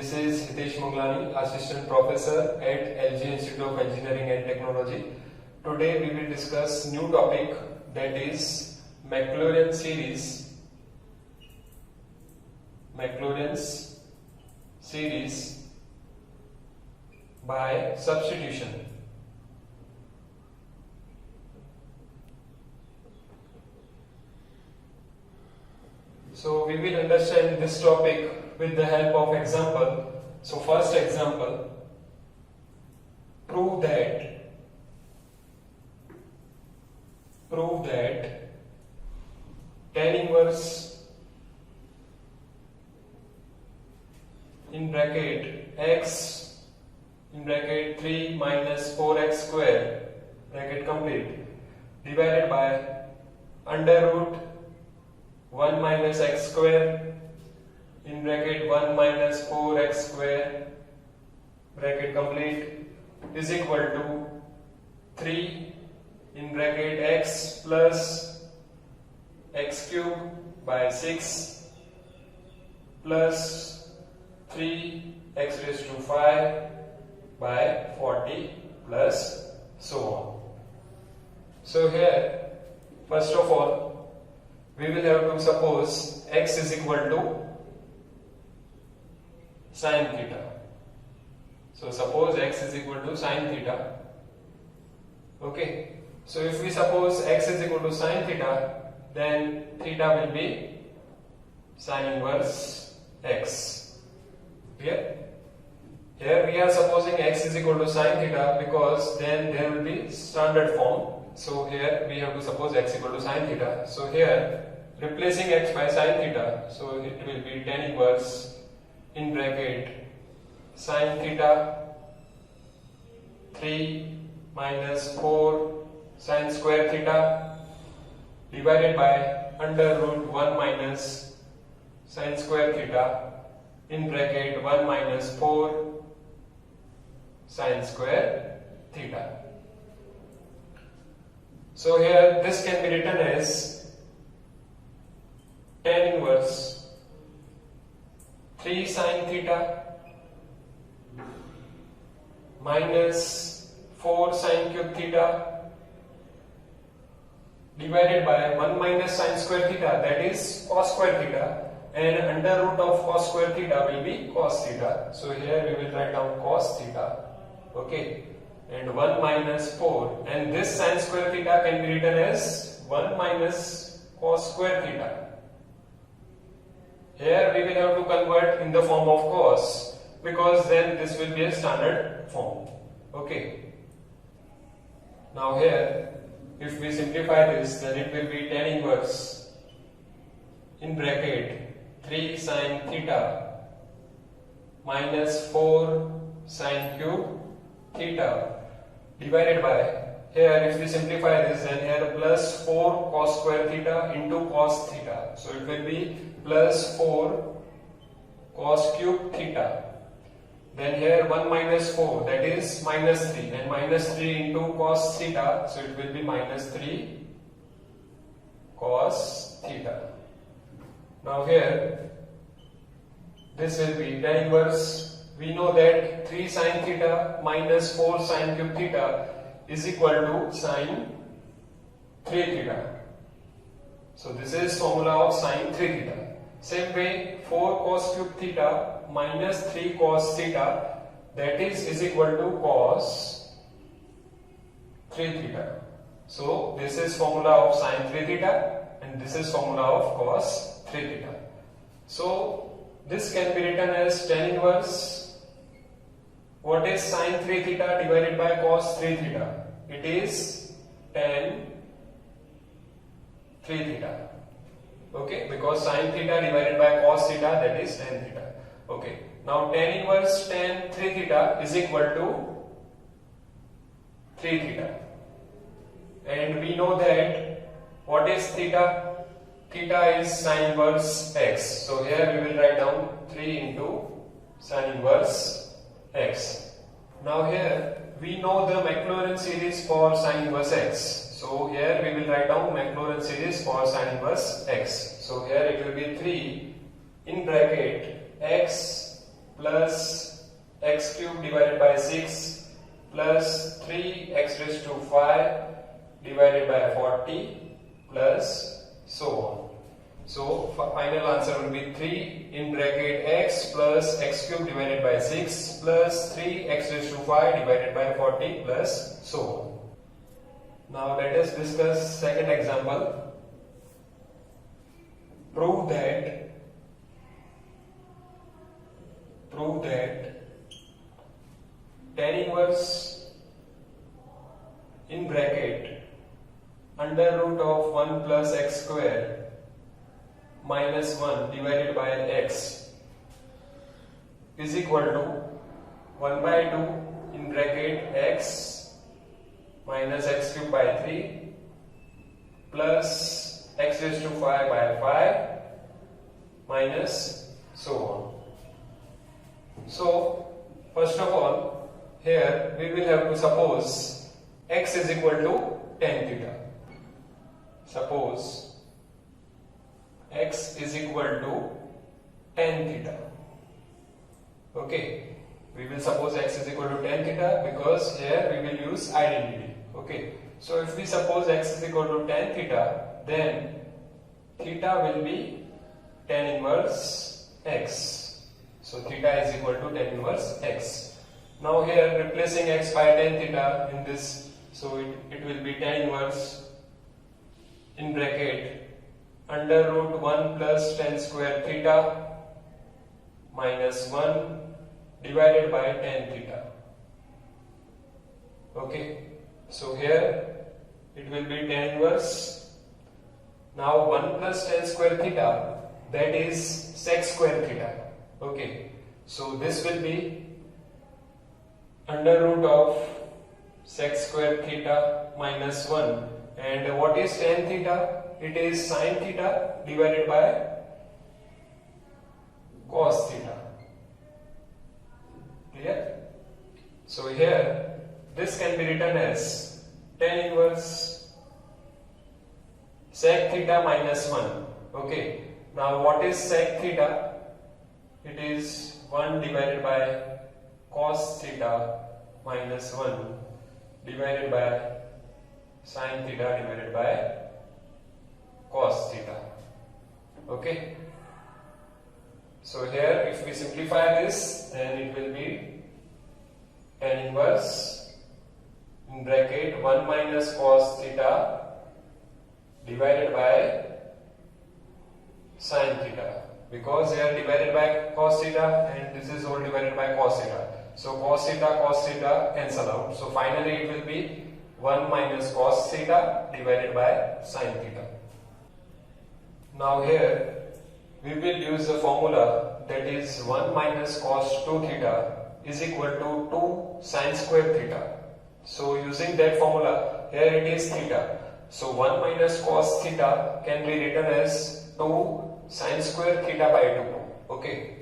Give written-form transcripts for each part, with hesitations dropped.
This is Hitesh Moglani, Assistant Professor at LG Institute of Engineering and Technology. Today we will discuss new topic, that is Maclaurin's series by substitution. So we will understand this topic with the help of example. So first example, prove that tan inverse in bracket x in bracket 3 minus 4x square bracket complete divided by under root 1 minus x square in bracket 1 minus 4x square bracket complete is equal to 3 in bracket x plus x cube by 6 plus 3x raised to 5 by 40 plus so on. So here first of all we will have to suppose x is equal to sin theta. So suppose x is equal to sin theta. Okay. So if we suppose x is equal to sin theta, then theta will be sin inverse x. Here we are supposing x is equal to sin theta because then there will be standard form. So here we have to suppose x equal to sin theta. So here replacing x by sin theta, so it will be tan inverse in bracket sin theta 3 minus 4 sin square theta divided by under root 1 minus sin square theta in bracket 1 minus 4 sin square theta. So here this can be written as tan inverse 3 sin theta minus 4 sin cube theta divided by 1 minus sin square theta, that is cos square theta, and under root of cos square theta will be cos theta. So here we will write down cos theta, okay, and 1 minus 4, and this sin square theta can be written as 1 minus cos square theta. Here we will have to convert in the form of cos because then this will be a standard form. Okay. Now here if we simplify this, then it will be tan inverse in bracket 3 sin theta minus 4 sin cube theta divided by, here if we simplify this, then here plus 4 cos square theta into cos theta. So it will be plus 4 cos cube theta. Then here 1 minus 4, that is minus 3, and minus 3 into cos theta, so it will be minus 3 cos theta. Now here this will be tan inverse. We know that 3 sin theta minus 4 sin cube theta is equal to sin 3 theta. So this is formula of sin 3 theta. Same way 4 cos cube theta minus 3 cos theta, that is equal to cos 3 theta. So this is formula of sin 3 theta and this is formula of cos 3 theta. So this can be written as tan inverse. What is sin 3 theta divided by cos 3 theta? It is tan 3 theta. Okay, because sin theta divided by cos theta, that is tan theta. Okay, now tan inverse tan 3 theta is equal to 3 theta, and we know that what is theta? Theta is sin inverse x. So here we will write down 3 into sin inverse x. Now here we know the Maclaurin series for sin inverse x. So here we will write down Maclaurin series for sin inverse x. So here it will be 3 in bracket x plus x cube divided by 6 plus 3x raised to 5 divided by 40 plus so on. So final answer will be 3 in bracket x plus x cube divided by 6 plus 3x raised to 5 divided by 40 plus so on. Now let us discuss second example. Prove that tan inverse in bracket under root of 1 plus x square minus 1 divided by x is equal to 1 by 2 in bracket x minus x cube by 3 plus x raised to 5 by 5 minus so on. So first of all, here we will have to suppose x is equal to tan theta. Suppose x is equal to tan theta. Okay, we will suppose x is equal to tan theta because here we will use identity. Okay, so if we suppose x is equal to tan theta, then theta will be tan inverse x. So theta is equal to tan inverse x. Now here replacing x by tan theta in this, so it will be tan inverse in bracket under root 1 plus tan square theta minus 1 divided by tan theta. Okay, so here it will be tan inverse. Now 1 plus tan square theta, that is sec square theta. Okay, so this will be under root of sec square theta minus 1, and what is tan theta? It is sin theta divided by cos theta. Clear? So here this can be written as tan inverse sec theta minus 1. Okay, now what is sec theta? It is 1 divided by cos theta minus 1 divided by sin theta divided by cos theta. Okay, so here if we simplify this, then it will be tan inverse in bracket 1 minus cos theta divided by sin theta, because here divided by cos theta and this is all divided by cos theta. So cos theta cancel out. So finally it will be 1 minus cos theta divided by sin theta. Now here we will use the formula, that is 1 minus cos 2 theta is equal to 2 sin square theta. So using that formula, here it is theta. So 1 minus cos theta can be written as 2 sin square theta by 2. Okay,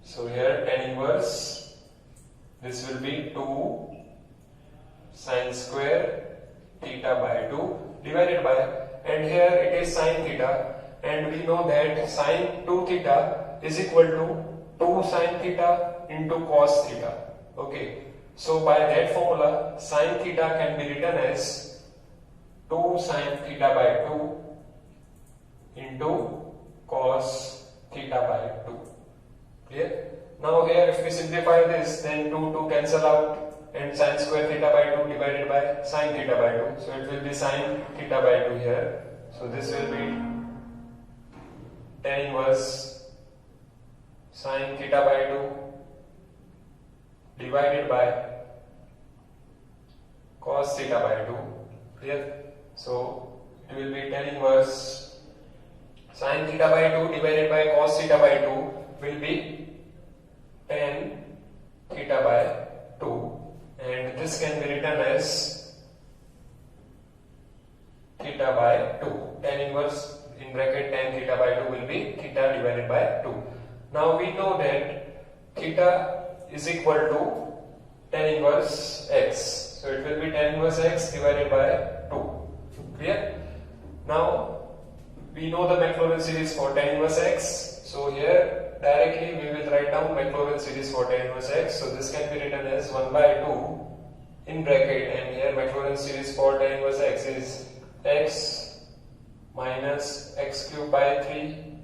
so here tan inverse, this will be 2 sin square theta by 2 divided by, and here it is sin theta, and we know that sin 2 theta is equal to 2 sin theta into cos theta. Okay, so by that formula sin theta can be written as 2 sin theta by 2 into cos theta by 2. Clear? Now here if we simplify this, then 2 cancel out and sin square theta by 2 divided by sin theta by 2. So it will be sin theta by 2 here. So this will be tan inverse sin theta by 2 divided by cos theta by 2. Clear? So it will be tan inverse sin theta by 2 divided by cos theta by 2 will be tan theta by 2, and this can be written as theta by 2. Tan inverse in bracket tan theta by 2 will be theta divided by 2. Now we know that theta is equal to tan inverse x. So it will be tan inverse x divided by 2. Clear? Now we know the Maclaurin series for tan inverse x. So here directly we will write down Maclaurin series for tan inverse x. So this can be written as 1 by 2 in bracket, and here Maclaurin series for tan inverse x is x minus x cube by 3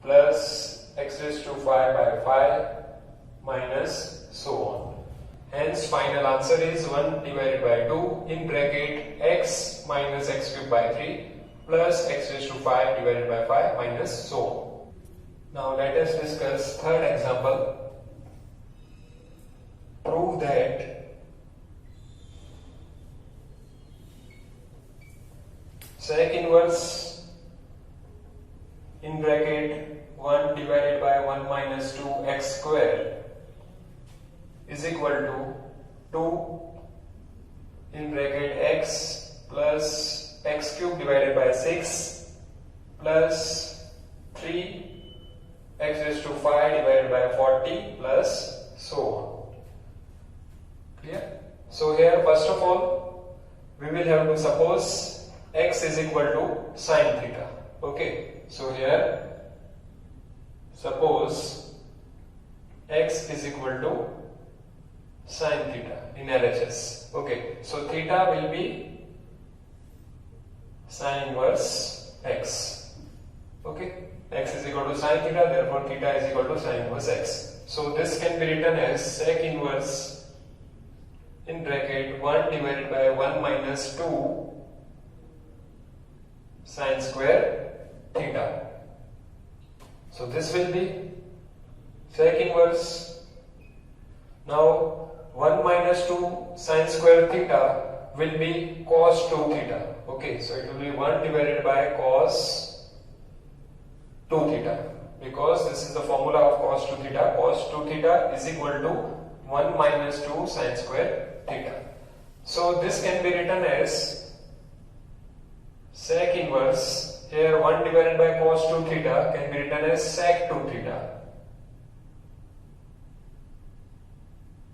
plus x raised to 5 by 5 minus so on. Hence final answer is 1 divided by 2 in bracket x minus x cube by 3 plus x raised to 5 divided by 5 minus so on. Now let us discuss third example. Prove that sec inverse in bracket 1 divided by 1 minus 2x square is equal to 2 in bracket x plus x cube divided by 6 plus 3 x raised to 5 divided by 40 plus so on. Clear? So here first of all we will have to suppose x is equal to sin theta. Okay, so here suppose x is equal to sin theta in LHS. Okay, so theta will be sin inverse x. Okay, x is equal to sin theta, therefore theta is equal to sin inverse x. So this can be written as sec inverse in bracket 1 divided by 1 minus 2 sin square theta. So this will be sec inverse. Now 1 minus 2 sin square theta will be cos 2 theta. Okay, so it will be 1 divided by cos 2 theta, because this is the formula of cos 2 theta. Cos 2 theta is equal to 1 minus 2 sin square theta. So this can be written as sec inverse, here 1 divided by cos 2 theta can be written as sec 2 theta.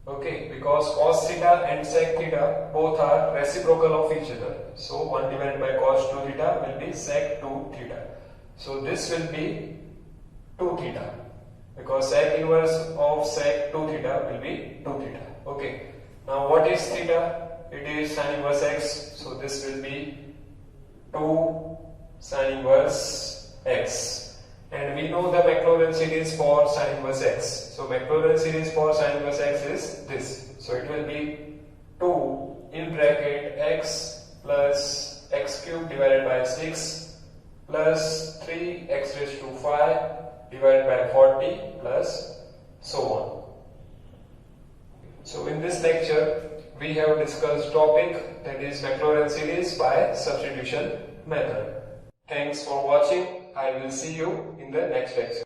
Okay, because cos theta and sec theta both are reciprocal of each other. So 1 divided by cos 2 theta will be sec 2 theta. So this will be 2 theta, because sec inverse of sec 2 theta will be 2 theta. Okay, now what is theta? It is sin inverse x. So this will be 2 sin inverse x. And we know the Maclaurin series for sin inverse x. So Maclaurin series for sin inverse x is this. So it will be 2 in bracket x plus x cube divided by 6 plus 3 x raised to 5 divided by 40 plus so on. So in this lecture we have discussed topic, that is Maclaurin series by substitution method. Thanks for watching. I will see you in the next lecture.